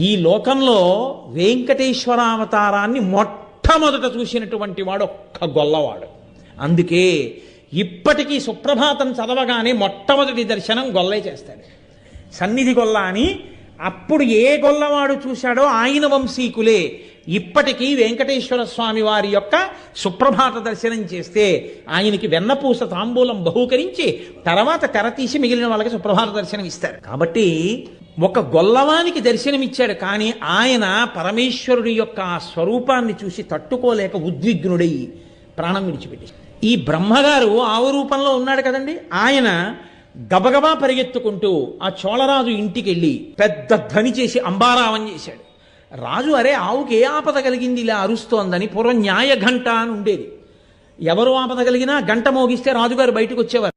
ఈ లోకంలో వెంకటేశ్వరావతారాన్ని మొట్టమొదట చూసినటువంటి వాడు ఒక్క గొల్లవాడు. అందుకే ఇప్పటికీ సుప్రభాతం చదవగానే మొట్టమొదటి దర్శనం గొల్లే చేస్తాడు. సన్నిధి గొల్ల అని అప్పుడు ఏ గొల్లవాడు చూశాడో ఆయన వంశీకులే ఇప్పటికీ వెంకటేశ్వర స్వామి వారి యొక్క సుప్రభాత దర్శనం చేస్తే ఆయనకి వెన్నపూస తాంబూలం బహూకరించి తర్వాత తెర తీసి మిగిలిన వాళ్ళకి సుప్రభాత దర్శనం ఇస్తారు. కాబట్టి ఒక గొల్లవానికి దర్శనమిచ్చాడు, కానీ ఆయన పరమేశ్వరుడి యొక్క ఆ స్వరూపాన్ని చూసి తట్టుకోలేక ఉద్విగ్నుడై ప్రాణం విడిచిపెట్టి, ఈ బ్రహ్మగారు ఆవు రూపంలో ఉన్నాడు కదండి, ఆయన గబగబా పరిగెత్తుకుంటూ ఆ చోళరాజు ఇంటికి వెళ్ళి పెద్ద ధ్వని చేసి అంబారావం చేశాడు. రాజు అరే ఆవుకి ఏ ఆపద కలిగింది ఇలా అరుస్తోందని, పూర్వం న్యాయ ఘంట అని ఉండేది. ఎవరు ఆపద కలిగినా గంట మోగిస్తే రాజుగారు బయటకు వచ్చేవారు.